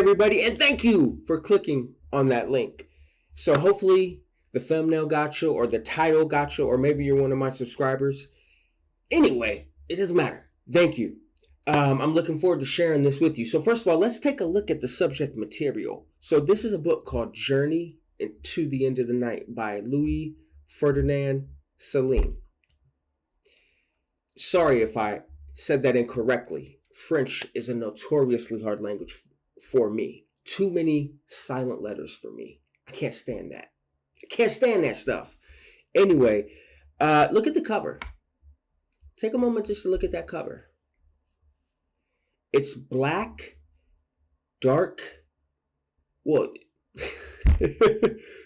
everybody, and thank you for clicking on that link. So hopefully the thumbnail got you, or the title got you, or maybe you're one of my subscribers. Anyway, it doesn't matter. Thank you. I'm looking forward to sharing this with you. So first of all, let's take a look at the subject material. So this is a book called Journey to the End of the Night by Louis-Ferdinand Celine. Sorry if I said that incorrectly. French is a notoriously hard language for me. Too many silent letters for me. I can't stand that. I can't stand that stuff. Anyway, look at the cover. Take a moment just to look at that cover. It's black, dark. Well,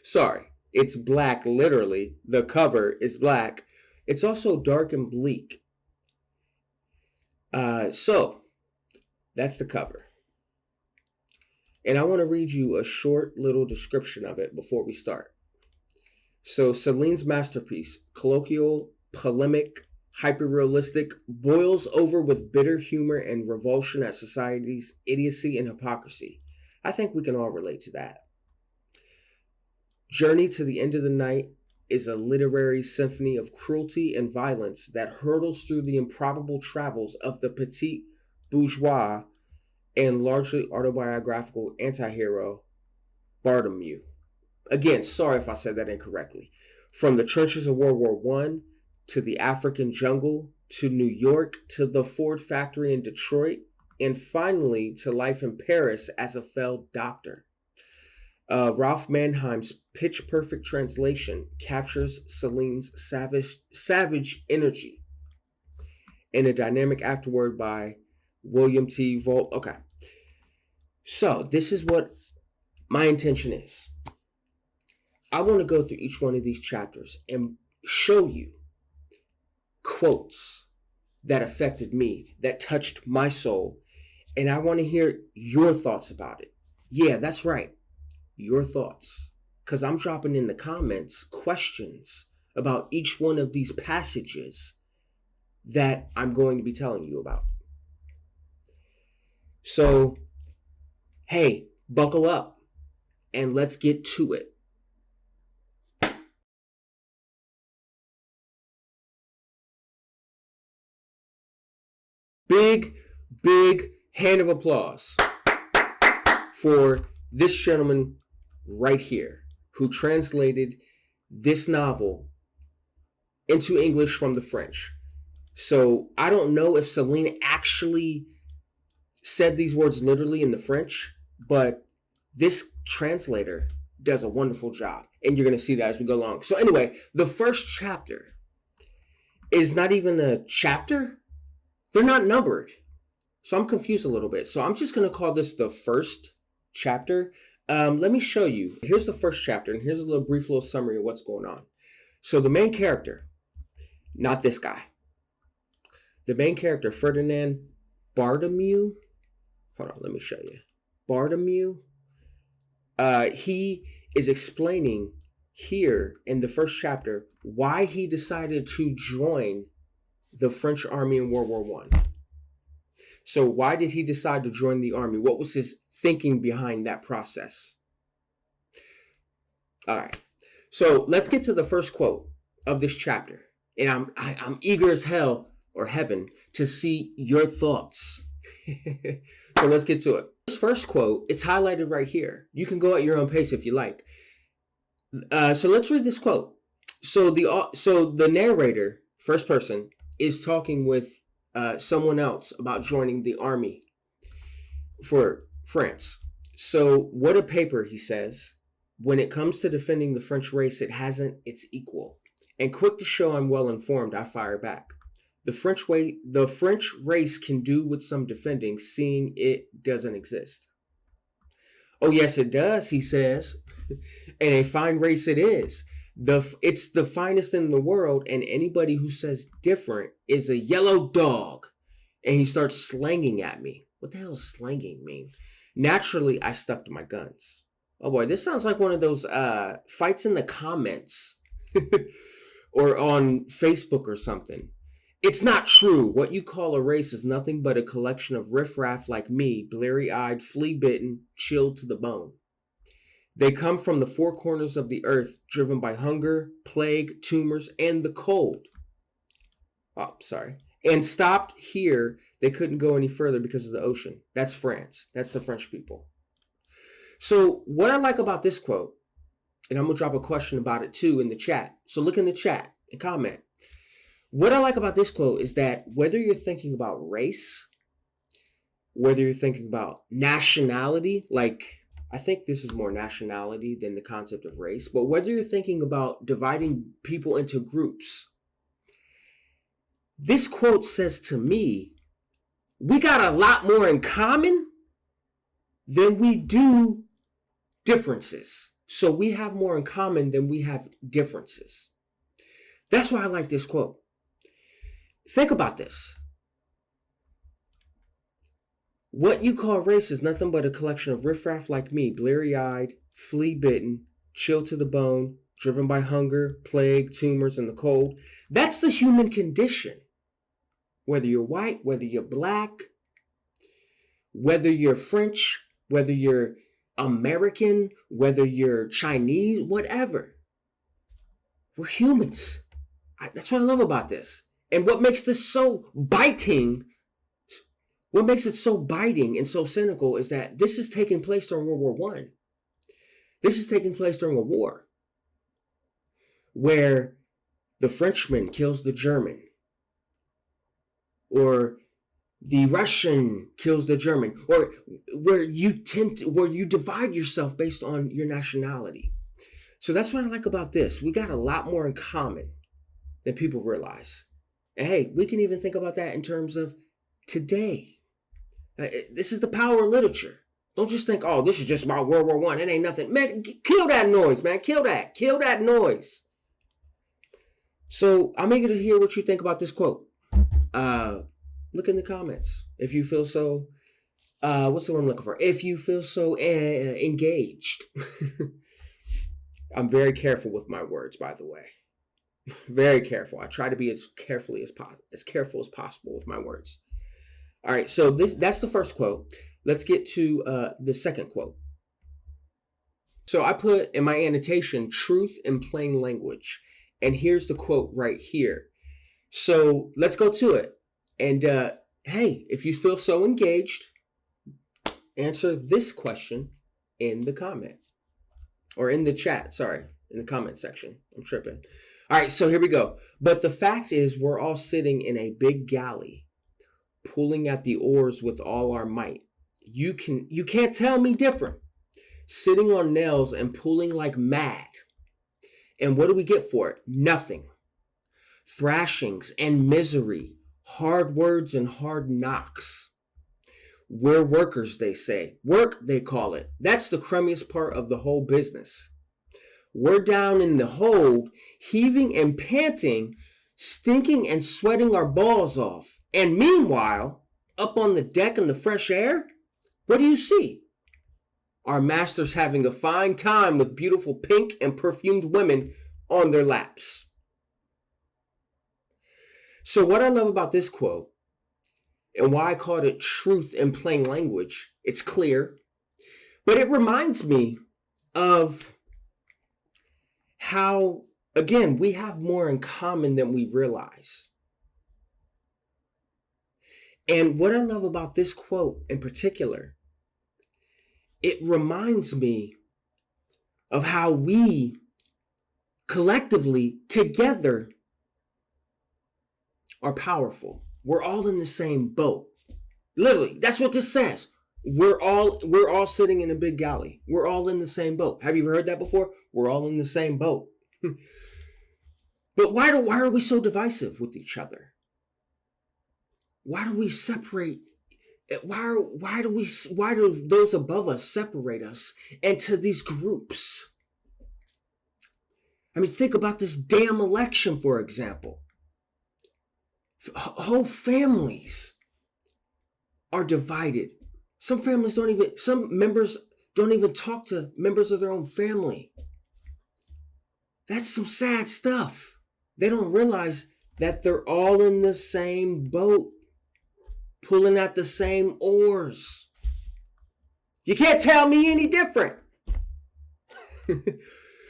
sorry. It's black, literally. The cover is black. It's also dark and bleak. So, that's the cover. And I want to read you a short little description of it before we start. So, Celine's masterpiece, colloquial, polemic, hyper-realistic, boils over with bitter humor and revulsion at society's idiocy and hypocrisy. I think we can all relate to that. Journey to the End of the Night is a literary symphony of cruelty and violence that hurtles through the improbable travels of the petite bourgeois and largely autobiographical anti-hero Bartholomew. Again, sorry if I said that incorrectly. From the trenches of World War I to the African jungle to New York to the Ford factory in Detroit and finally to life in Paris as a failed doctor. Ralph Mannheim's pitch-perfect translation captures Celine's savage energy in a dynamic afterword by William T. Volt. Okay, so this is what my intention is. I want to go through each one of these chapters and show you quotes that affected me, that touched my soul, and I want to hear your thoughts about it. Yeah, that's right. Your thoughts, because I'm dropping in the comments questions about each one of these passages that I'm going to be telling you about. So, hey, buckle up and let's get to it. Big hand of applause for this gentleman right here, who translated this novel into English from the French. So I don't know if Celine actually said these words literally in the French, but this translator does a wonderful job, and you're going to see that as we go along. So anyway, the first chapter is not even a chapter. They're not numbered. So I'm confused a little bit. So I'm just going to call this the first chapter. Let me show you. Here's the first chapter, and here's a brief little summary of what's going on. So the main character, not this guy. The main character, Ferdinand Bartholomew. Hold on, let me show you. Bartholomew. He is explaining here in the first chapter why he decided to join the French army in World War I. So why did he decide to join the army? What was his thinking behind that process? All right. So let's get to the first quote of this chapter. And I'm eager as hell, or heaven, to see your thoughts. So let's get to it. This first quote, it's highlighted right here. You can go at your own pace if you like. So let's read this quote. So the narrator, first person, is talking with someone else about joining the army for France. So what a paper, he says. When it comes to defending the French race, it hasn't its equal. And quick to show I'm well informed, I fire back. The French race can do with some defending, seeing it doesn't exist. Oh yes, it does, he says. And a fine race it is. It's the finest in the world, and anybody who says different is a yellow dog. And he starts slanging at me. What the hell does slanging mean? Naturally, I stuck to my guns. Oh boy, this sounds like one of those fights in the comments or on Facebook or something. It's not true. What you call a race is nothing but a collection of riffraff like me, bleary-eyed, flea-bitten, chilled to the bone. They come from the four corners of the earth, driven by hunger, plague, tumors, and the cold. Oh, sorry. And stopped here. They couldn't go any further because of the ocean. That's France. That's the French people. So what I like about this quote, and I'm going to drop a question about it too in the chat. So look in the chat and comment. What I like about this quote is that whether you're thinking about race, whether you're thinking about nationality, like I think this is more nationality than the concept of race, but whether you're thinking about dividing people into groups, this quote says to me, we got a lot more in common than we do differences. So we have more in common than we have differences. That's why I like this quote. Think about this. What you call race is nothing but a collection of riffraff like me, bleary-eyed, flea-bitten, chilled to the bone, driven by hunger, plague, tumors, and the cold. That's the human condition. Whether you're white, whether you're black, whether you're French, whether you're American, whether you're Chinese, whatever. We're humans. That's what I love about this. And what makes this so biting, what makes it so biting and so cynical is that this is taking place during World War I. This is taking place during a war where the Frenchman kills the German, or the Russian kills the German, or where you divide yourself based on your nationality. So that's what I like about this. We got a lot more in common than people realize. And hey, we can even think about that in terms of today. This is the power of literature. Don't just think, oh, this is just about World War I. It ain't nothing. Man, kill that noise, man. Kill that noise. So I'm eager to hear what you think about this quote. Look in the comments if you feel so. What's the word I'm looking for? If you feel so engaged. I'm very careful with my words, by the way. Very careful. I try to be as careful as possible with my words. All right, so that's the first quote. Let's get to the second quote. So I put in my annotation, truth in plain language. And here's the quote right here. So let's go to it. And hey, if you feel so engaged, answer this question in the comment. Or in the chat, sorry, in the comment section. I'm tripping. All right, so here we go. But the fact is, we're all sitting in a big galley, pulling at the oars with all our might. You can't tell me different. Sitting on nails and pulling like mad. And what do we get for it? Nothing. Thrashings and misery, hard words and hard knocks. We're workers, they say. Work, they call it. That's the crummiest part of the whole business. We're down in the hold, heaving and panting, stinking and sweating our balls off. And meanwhile, up on the deck in the fresh air, what do you see? Our masters having a fine time with beautiful pink and perfumed women on their laps. So what I love about this quote, and why I called it truth in plain language, it's clear, but it reminds me of how, again, we have more in common than we realize. And what I love about this quote in particular, it reminds me of how we collectively, together, are powerful. We're all in the same boat. Literally, that's what this says. We're all sitting in a big galley. We're all in the same boat. Have you ever heard that before? We're all in the same boat. But why are we so divisive with each other? Why do we separate? Why do those above us separate us into these groups? I mean, think about this damn election, for example. Whole families are divided. Some members don't even talk to members of their own family. That's some sad stuff. They don't realize that they're all in the same boat, pulling at the same oars. You can't tell me any different.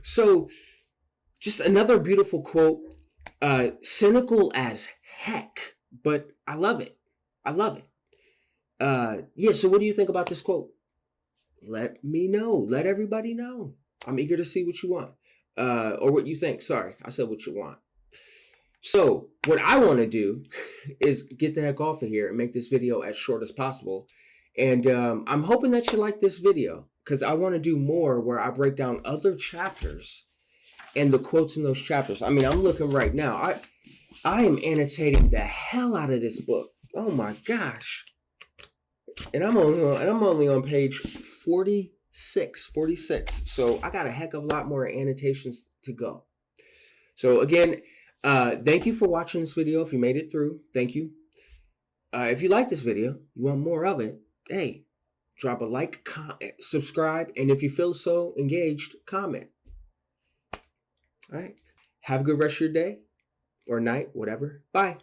So, just another beautiful quote. Cynical as heck, but I love it. I love it. Yeah, so what do you think about this quote? Let me know. Let everybody know. I'm eager to see what you want. Or what you think. Sorry, I said what you want. So, what I want to do is get the heck off of here and make this video as short as possible. And I'm hoping that you like this video, because I want to do more where I break down other chapters and the quotes in those chapters. I mean, I'm looking right now. I am annotating the hell out of this book. Oh my gosh. And I'm only on page 46. So I got a heck of a lot more annotations to go. So again, thank you for watching this video. If you made it through, thank you. If you like this video, you want more of it, hey, drop a like, subscribe, and if you feel so engaged, comment. All right. Have a good rest of your day or night, whatever. Bye.